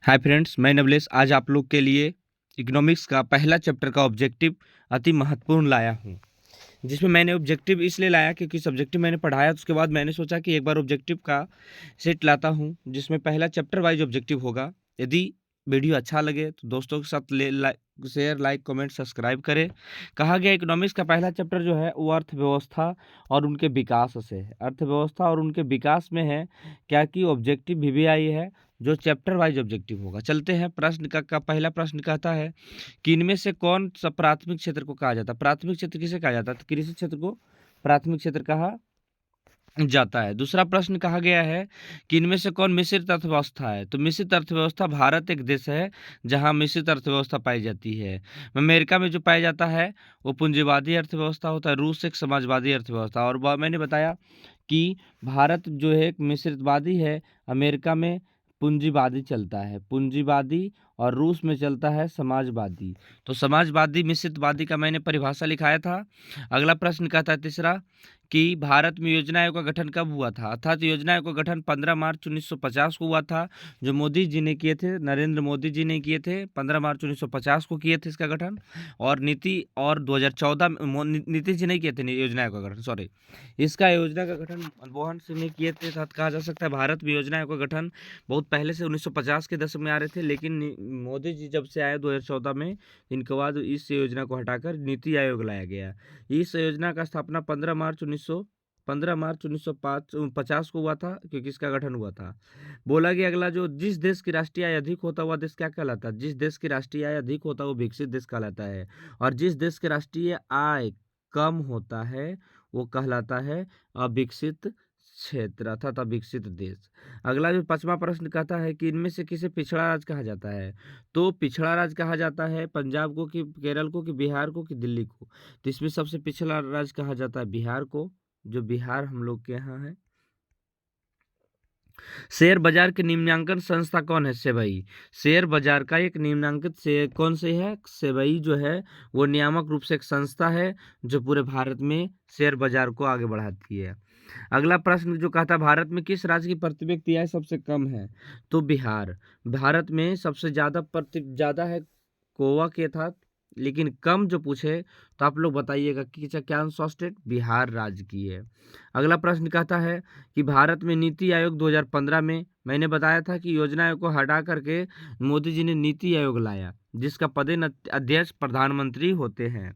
Hi friends, मैं नवलेश आज आप लोग के लिए इकोनॉमिक्स का पहला चैप्टर का ऑब्जेक्टिव अति महत्वपूर्ण लाया हूँ। जिसमें मैंने ऑब्जेक्टिव इसलिए लाया क्योंकि सब्जेक्टिव मैंने पढ़ाया, तो उसके बाद मैंने सोचा कि एक बार ऑब्जेक्टिव का सेट लाता हूँ, जिसमें पहला चैप्टर वाइज ऑब्जेक्टिव होगा। यदि वीडियो अच्छा लगे तो दोस्तों के साथ शेयर, लाइक, कमेंट, सब्सक्राइब करें। कहा गया इकोनॉमिक्स का पहला चैप्टर जो है वो अर्थव्यवस्था और उनके विकास से है। अर्थव्यवस्था और उनके विकास में है क्या कि ऑब्जेक्टिव वीवीआई है, जो चैप्टर वाइज ऑब्जेक्टिव होगा। चलते हैं प्रश्न का पहला प्रश्न कहता है कि इनमें से कौन सा प्राथमिक क्षेत्र को कहा जाता है। प्राथमिक क्षेत्र किसे कहा जाता है? तो कृषि क्षेत्र को प्राथमिक क्षेत्र कहा जाता है। दूसरा प्रश्न कहा गया है कि इनमें से कौन मिश्रित अर्थव्यवस्था है। तो मिश्रित अर्थव्यवस्था, भारत एक देश है जहां मिश्रित अर्थव्यवस्था पाई जाती है। अमेरिका में जो पाया जाता है वो पूंजीवादी अर्थव्यवस्था होता है, रूस एक समाजवादी अर्थव्यवस्था। और मैंने बताया कि भारत जो है एक मिश्रितवादी है, अमेरिका में पूंजीवादी चलता है, पूंजीवादी, और रूस में चलता है समाजवादी। तो समाजवादी मिश्रितवादी का मैंने परिभाषा लिखाया था। अगला प्रश्न कहता है तीसरा कि भारत में योजना आयोग का गठन कब हुआ था। अर्थात योजना आयोग का गठन 15 मार्च 1950 को हुआ था, जो मोदी जी ने किए थे, नरेंद्र मोदी जी ने किए थे। 15 मार्च 1950 को किए थे इसका गठन। और नीति और 2014 में नीतीश जी नहीं किए थे योजना आयोग का गठन, सॉरी, इसका योजना का गठन मनमोहन सिंह ने किए थे। साथ कहा जा सकता है भारत में योजना आयोग का गठन बहुत पहले से 1950 के दशक में आ रहे थे, लेकिन मोदी जी जब से आए 2014 में, इनके बाद इस योजना को हटाकर नीति आयोग लाया गया। इस योजना का स्थापना 15 मार्च 1950 को हुआ था, क्योंकि इसका गठन हुआ था। बोला गया अगला, जो जिस देश की राष्ट्रीय आय अधिक होता हुआ देश क्या कहलाता है। जिस देश की राष्ट्रीय आय अधिक होता है वो विकसित देश कहलाता है, और जिस देश की राष्ट्रीय आय कम होता है वो कहलाता है अविकसित क्षेत्र, अर्थात अविकसित देश। अगला जो पांचवा प्रश्न कहता है कि इनमें से किसे पिछड़ा राज्य कहा जाता है। तो पिछड़ा राज्य कहा जाता है पंजाब को, कि केरल को, कि बिहार को, कि दिल्ली को। तो इसमें सबसे पिछड़ा राज्य कहा जाता है बिहार को, जो बिहार हम लोग के यहाँ है। शेयर बाजार के निम्नांकन संस्था कौन है? सेबी। शेयर बाजार का एक निम्नांकित से कौन से है? सेबी जो है वो नियामक रूप से एक संस्था है जो पूरे भारत में शेयर बाजार को आगे बढ़ाती है। अगला प्रश्न जो कहता है भारत में किस राज्य की प्रति व्यक्ति आय सबसे कम है। तो बिहार। भारत में सबसे ज्यादा है गोवा के था, लेकिन कम जो पूछे तो आप लोग बताइएगा कि क्या सा स्टेट बिहार राज्य की है। अगला प्रश्न कहता है कि भारत में नीति आयोग 2015 में, मैंने बताया था कि योजना आयोग को हटा करके मोदी जी ने नीति आयोग लाया, जिसका पदेन अध्यक्ष प्रधानमंत्री होते हैं।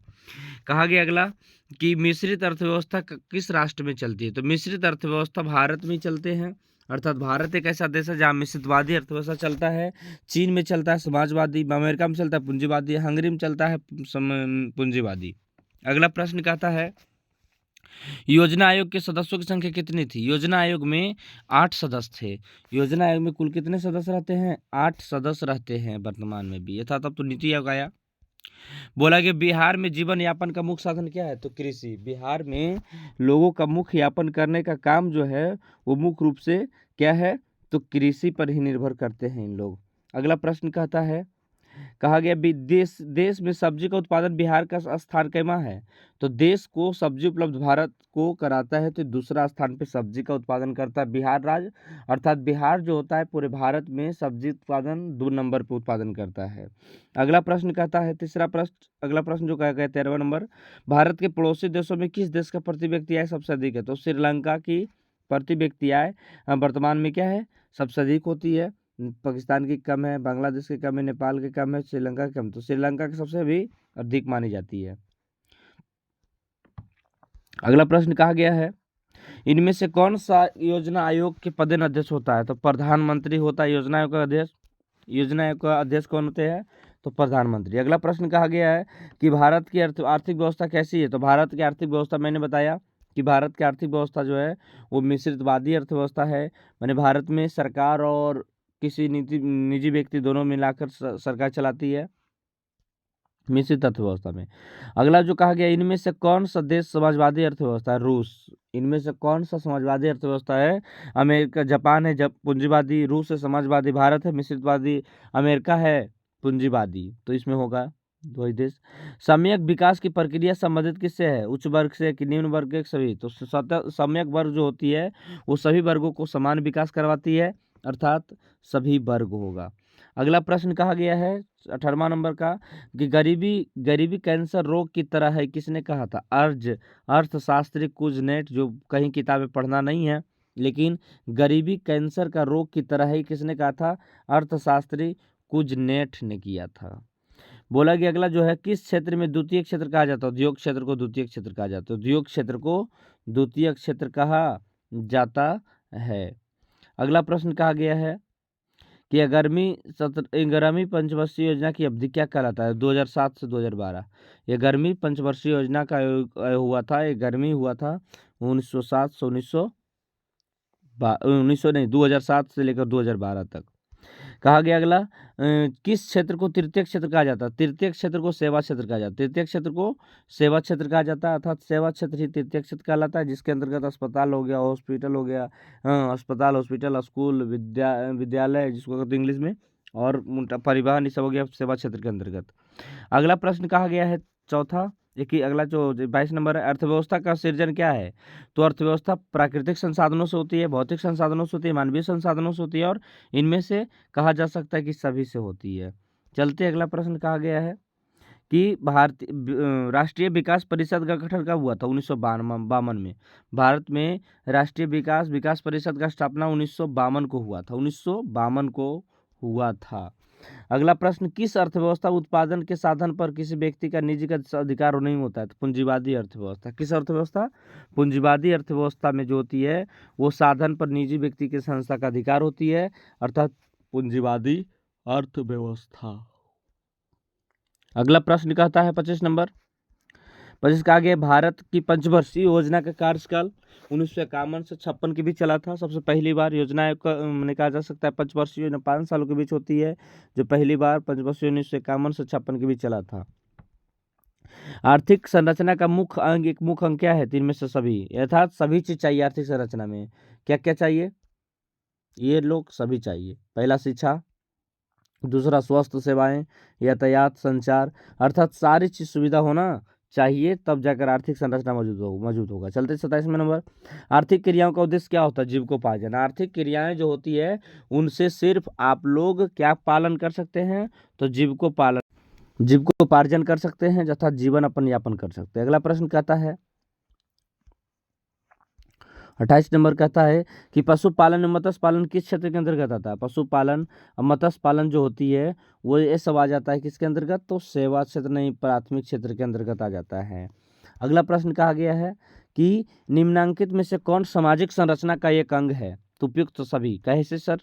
कहा गया अगला कि मिश्रित अर्थव्यवस्था किस राष्ट्र में चलती है। तो मिश्रित अर्थव्यवस्था भारत में चलते हैं, अर्थात भारत एक ऐसा देश है जहाँ मिश्रितवादी अर्थव्यवस्था चलता है। चीन में चलता है समाजवादी, अमेरिका में चलता है पूंजीवादी, हंगरी में चलता है पूंजीवादी। अगला प्रश्न कहता है योजना आयोग के सदस्यों की संख्या कितनी थी। योजना आयोग में 8 सदस्य थे। योजना आयोग में कुल कितने सदस्य रहते हैं? 8 सदस्य रहते हैं वर्तमान में भी, यथा तब तो नीति आयोग आया। बोला कि बिहार में जीवन यापन का मुख्य साधन क्या है। तो कृषि। बिहार में लोगों का मुख्य यापन करने का काम जो है वो मुख्य रूप से क्या है, तो कृषि पर ही निर्भर करते हैं इन लोग। अगला प्रश्न कहता है, कहा गया देश में सब्जी का उत्पादन बिहार का स्थान कैमा है। तो देश को सब्जी उपलब्ध भारत को कराता है, तो दूसरा स्थान पे सब्जी का उत्पादन करता है बिहार राज्य। अर्थात बिहार जो होता है पूरे भारत में सब्जी उत्पादन 2 नंबर पे उत्पादन करता है। अगला प्रश्न कहता है अगला प्रश्न जो कहा गया 13वां नंबर, भारत के पड़ोसी देशों में किस देश का प्रति व्यक्ति आय सबसे अधिक है। तो श्रीलंका की प्रति व्यक्ति आय वर्तमान में क्या है, सबसे अधिक होती है। पाकिस्तान की कम है, बांग्लादेश की कम है, नेपाल की कम है, श्रीलंका की कम। तो श्रीलंका की सबसे भी अधिक मानी जाती है। अगला प्रश्न कहा गया है, इनमें से कौन सा योजना आयोग के पदेन अध्यक्ष होता है। तो प्रधानमंत्री होता है योजना आयोग का अध्यक्ष। योजना आयोग का अध्यक्ष कौन होते हैं? तो प्रधानमंत्री। अगला प्रश्न कहा गया है कि भारत की आर्थिक व्यवस्था कैसी है। तो भारत की आर्थिक व्यवस्था मैंने बताया कि भारत की आर्थिक व्यवस्था जो है वो मिश्रितवादी अर्थव्यवस्था है। मैंने भारत में सरकार और किसी निजी व्यक्ति दोनों मिलाकर सरकार चलाती है मिश्रित अर्थव्यवस्था में। अगला जो कहा गया, इनमें से कौन सा देश समाजवादी अर्थव्यवस्था है। रूस। इनमें से कौन सा समाजवादी अर्थव्यवस्था है? अमेरिका, जापान है जब पूंजीवादी, रूस है समाजवादी, भारत है मिश्रितवादी, अमेरिका है पूंजीवादी। तो इसमें होगा वही देश। सम्यक विकास की प्रक्रिया संबंधित किससे है? उच्च वर्ग से कि निम्न वर्ग के? सभी। तो सम्यक वर्ग जो होती है वो सभी वर्गों को समान विकास करवाती है, अर्थात सभी वर्ग होगा। अगला प्रश्न कहा गया है 18वां नंबर का कि गरीबी गरीबी कैंसर रोग की तरह है, किसने कहा था? अर्थशास्त्री कुजनेट, जो कहीं किताबें पढ़ना नहीं है, लेकिन गरीबी कैंसर का रोग की तरह है, किसने कहा था? अर्थशास्त्री कुजनेट ने किया था। बोला कि अगला जो है, किस क्षेत्र में द्वितीय क्षेत्र कहा जाता है? उद्योग क्षेत्र को द्वितीय क्षेत्र कहा जाता है। उद्योग क्षेत्र को द्वितीय क्षेत्र कहा जाता है। अगला प्रश्न कहा गया है कि 11वीं पंचवर्षीय योजना की अवधि क्या कहलाता है? 2007 से 2012। 11वीं पंचवर्षीय योजना का हुआ था, 11वीं हुआ था 1907 से 2007 से लेकर 2012 तक। कहा गया अगला, किस क्षेत्र को तृतीय क्षेत्र कहा जाता है? तृतीय क्षेत्र को सेवा क्षेत्र कहा जाता है। तृतीय क्षेत्र को सेवा क्षेत्र कहा जाता है, अर्थात सेवा क्षेत्र ही तृतीय क्षेत्र कहलाता है, जिसके अंतर्गत अस्पताल हो गया, हॉस्पिटल हो गया, अस्पताल, हॉस्पिटल, स्कूल, विद्यालय जिसको कहते हैं इंग्लिश में, और परिवहन, ये सब हो गया सेवा क्षेत्र के अंतर्गत। अगला प्रश्न कहा गया है चौथा, देखिए अगला जो 22 नंबर है, अर्थव्यवस्था का सृजन क्या है? तो अर्थव्यवस्था प्राकृतिक संसाधनों से होती है, भौतिक संसाधनों से होती है, मानवीय संसाधनों से होती है, और इनमें से कहा जा सकता है कि सभी से होती है। चलते अगला प्रश्न कहा गया है कि भारतीय राष्ट्रीय विकास परिषद का गठन कब हुआ था? 1952 में। भारत में राष्ट्रीय विकास परिषद का स्थापना 1952 को हुआ था। 1952 को हुआ था। अगला प्रश्न, किस अर्थव्यवस्था उत्पादन के साधन पर किसी व्यक्ति का निजीगत अधिकार नहीं होता है? तो पूंजीवादी अर्थव्यवस्था। किस अर्थव्यवस्था? पूंजीवादी अर्थव्यवस्था में जो होती है वो साधन पर निजी व्यक्ति के संस्था का अधिकार होती है, अर्थात पूंजीवादी अर्थव्यवस्था। अगला प्रश्न कहता है 25 नंबर, 25 का आगे, भारत की पंचवर्षीय योजना का कार्यकाल 1951 से 56 के बीच चला था। सबसे पहली बार योजना मैंने कहा जा सकता है पंचवर्षीय योजना 5 सालों के बीच होती है, जो पहली बार पंचवर्षीय 1951 से 56 के बीच चला था। आर्थिक संरचना का मुख्य अंग, एक मुख्य अंग क्या है? तीन में से सभी, अर्थात सभी चीज चाहिए आर्थिक संरचना में। क्या क्या चाहिए? ये लोग सभी चाहिए। पहला शिक्षा, दूसरा स्वास्थ्य सेवाएं, यातायात, संचार, अर्थात सारी चीज सुविधा होना चाहिए, तब जाकर आर्थिक संरचना मौजूद होगा। चलते 27वें नंबर, आर्थिक क्रियाओं का उद्देश्य क्या होता है? जीविकोपार्जन। आर्थिक क्रियाएं जो होती है उनसे सिर्फ आप लोग क्या पालन कर सकते हैं? तो जीविकोपार्जन कर सकते हैं, अर्थात जीवन अपन यापन कर सकते हैं। अगला प्रश्न कहता है 28 नंबर, कहता है कि पशुपालन और मत्स्य पालन किस क्षेत्र के अंतर्गत आता है? पशुपालन और मत्स्य पालन जो होती है वो ये सब आ जाता है किसके अंतर्गत? तो सेवा क्षेत्र नहीं, प्राथमिक क्षेत्र के अंतर्गत आ जाता है। अगला प्रश्न कहा गया है कि निम्नांकित में से कौन सामाजिक संरचना का एक अंग है? तो उपयुक्त तो सभी। कैसे सर?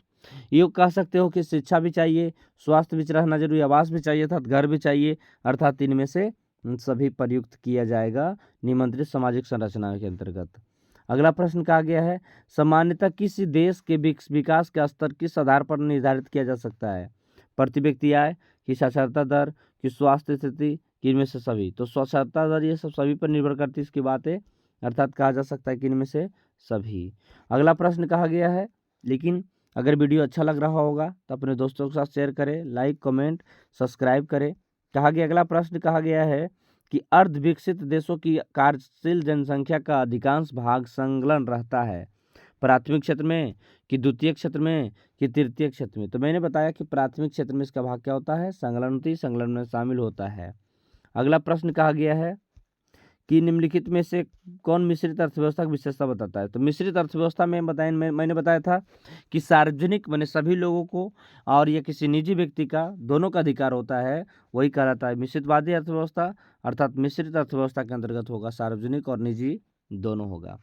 ये कह सकते हो कि शिक्षा भी चाहिए, स्वास्थ्य भी रहना जरूरी, आवास भी चाहिए, अर्थात घर भी चाहिए, अर्थात इनमें से सभी प्रयुक्त किया जाएगा निमंत्रित सामाजिक संरचना के अंतर्गत। अगला प्रश्न कहा गया है, सामान्यतः किसी देश के विकास का स्तर किस आधार पर निर्धारित किया जा सकता है? प्रति व्यक्ति आय, कि साक्षरता दर, कि स्वास्थ्य स्थिति, कि इनमें से सभी? तो साक्षरता दर ये सब सभी पर निर्भर करती है इसकी बात है, अर्थात कहा जा सकता है कि इनमें से सभी। अगला प्रश्न कहा गया है, लेकिन अगर वीडियो अच्छा लग रहा होगा तो अपने दोस्तों के साथ शेयर करें, लाइक, कमेंट, सब्सक्राइब करें। कहा गया, अगला प्रश्न कहा गया है कि अर्ध विकसित देशों की कार्यशील जनसंख्या का अधिकांश भाग संलग्न रहता है प्राथमिक क्षेत्र में, कि द्वितीय क्षेत्र में, कि तृतीय क्षेत्र में? तो मैंने बताया कि प्राथमिक क्षेत्र में इसका भाग क्या होता है? संलग्न में शामिल होता है। अगला प्रश्न कहा गया है कि निम्नलिखित में से कौन मिश्रित अर्थव्यवस्था की विशेषता बताता है? तो मिश्रित अर्थव्यवस्था में मैंने बताया था कि सार्वजनिक मैंने सभी लोगों को और या किसी निजी व्यक्ति का दोनों का अधिकार होता है, वही कहलाता है मिश्रितवादी अर्थव्यवस्था, अर्थात मिश्रित अर्थव्यवस्था के अंतर्गत होगा, सार्वजनिक और निजी दोनों होगा।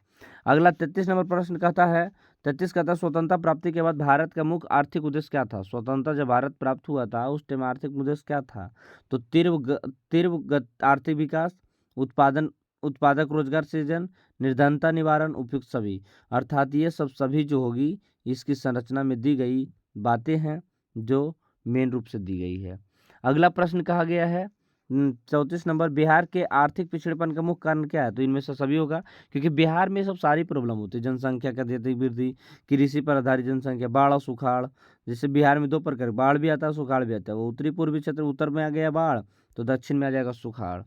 अगला 33 नंबर प्रश्न कहता है, 33 कहता है, स्वतंत्रता प्राप्ति के बाद भारत का मुख्य आर्थिक उद्देश्य क्या था? स्वतंत्रता जब भारत प्राप्त हुआ था उस टाइम आर्थिक उद्देश्य क्या था? तो तीव्र आर्थिक विकास, उत्पादक रोजगार सृजन, निर्धनता निवारण, उपयुक्त सभी, अर्थात ये सब सभी जो होगी इसकी संरचना में दी गई बातें हैं जो मेन रूप से दी गई है। अगला प्रश्न कहा गया है 34 नंबर, बिहार के आर्थिक पिछड़ेपन का मुख्य कारण क्या है? तो इनमें से सभी होगा, क्योंकि बिहार में सब सारी प्रॉब्लम होती है, जनसंख्या का अधिक वृद्धि, कृषि पर आधारित जनसंख्या, बाढ़ और सुखाड़। जैसे बिहार में दो प्रकार, बाढ़ भी आता है, सुखाड़ भी आता है। वो उत्तरी पूर्वी क्षेत्र, उत्तर में आ गया बाढ़, तो दक्षिण में आ जाएगा सुखाड़।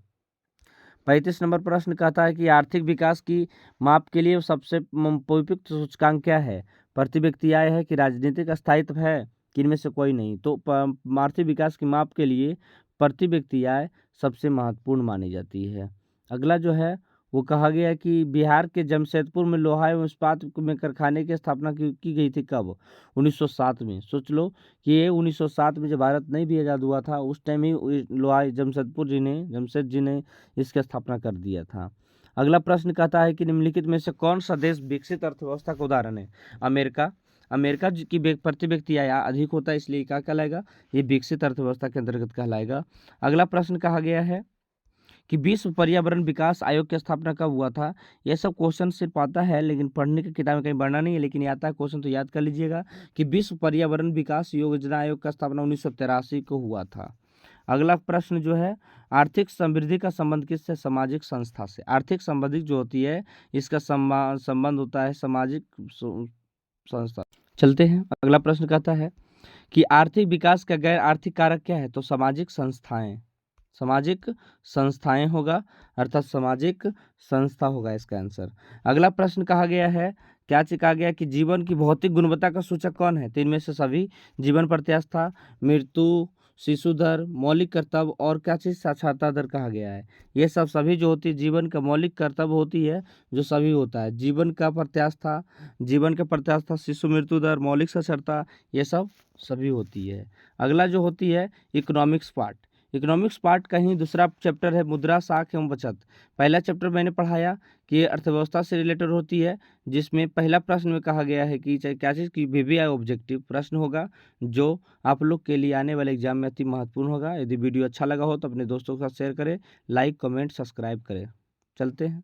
35 नंबर प्रश्न कहता है कि आर्थिक विकास की माप के लिए सबसे उपयुक्त सूचकांक क्या है? प्रति व्यक्ति आय है, कि राजनीतिक स्थायित्व है, कि इनमें से कोई नहीं। तो आर्थिक विकास की माप के लिए प्रति व्यक्ति आय सबसे महत्वपूर्ण मानी जाती है। अगला जो है वो कहा गया है कि बिहार के जमशेदपुर में लोहा एवं इस्पात में कारखाने की स्थापना की गई थी कब? 1907 में। सोच लो कि ये 1907 में जब भारत नहीं भी आज़ाद हुआ था उस टाइम ही लोहा जमशेद जी ने इसकी स्थापना कर दिया था। अगला प्रश्न कहता है कि निम्नलिखित में से कौन सा देश विकसित अर्थव्यवस्था का उदाहरण है? अमेरिका। अमेरिका की प्रति व्यक्ति आय अधिक होता है, इसलिए क्या कहलाएगा? ये विकसित अर्थव्यवस्था के अंतर्गत कहलाएगा। अगला प्रश्न कहा गया है कि विश्व पर्यावरण विकास आयोग की स्थापना कब हुआ था? ये सब क्वेश्चन सिर्फ आता है लेकिन पढ़ने की किताब में कहीं पढ़ना नहीं है, लेकिन ये आता है क्वेश्चन तो याद कर लीजिएगा कि विश्व पर्यावरण विकास योजना आयोग का स्थापना 1983 को हुआ था। अगला प्रश्न जो है, आर्थिक समृद्धि का संबंध किससे? सामाजिक संस्था से। आर्थिक समृद्धि जो होती है इसका संबंध होता है सामाजिक संस्था। चलते हैं, अगला प्रश्न कहता है कि आर्थिक विकास का गैर आर्थिक कारक क्या है? तो सामाजिक संस्थाएं। सामाजिक संस्थाएं होगा, अर्थात सामाजिक संस्था होगा इसका आंसर। अगला प्रश्न कहा गया है, क्या कहा गया कि जीवन की भौतिक गुणवत्ता का सूचक कौन है? तो इनमें से सभी, जीवन प्रत्याशा, मृत्यु, शिशु दर, मौलिक कर्तव्य और क्या चीज़? साक्षरता दर कहा गया है। ये सब सभी जो होती है जीवन का मौलिक कर्तव्य होती है, जो सभी होता है। जीवन का प्रत्याशा, शिशु मृत्यु दर, मौलिक साक्षरता, ये सब सभी होती है। अगला जो होती है इकोनॉमिक्स पार्ट। इकोनॉमिक्स पार्ट का ही दूसरा चैप्टर है मुद्रा, साख एवं बचत। पहला चैप्टर मैंने पढ़ाया कि ये अर्थव्यवस्था से रिलेटेड होती है, जिसमें पहला प्रश्न में कहा गया है कि क्या चीज़ की वीवीआई ऑब्जेक्टिव प्रश्न होगा जो आप लोग के लिए आने वाले एग्जाम में अति महत्वपूर्ण होगा। यदि वीडियो अच्छा लगा हो तो अपने दोस्तों के साथ शेयर करें, लाइक कमेंट सब्सक्राइब करें। चलते हैं।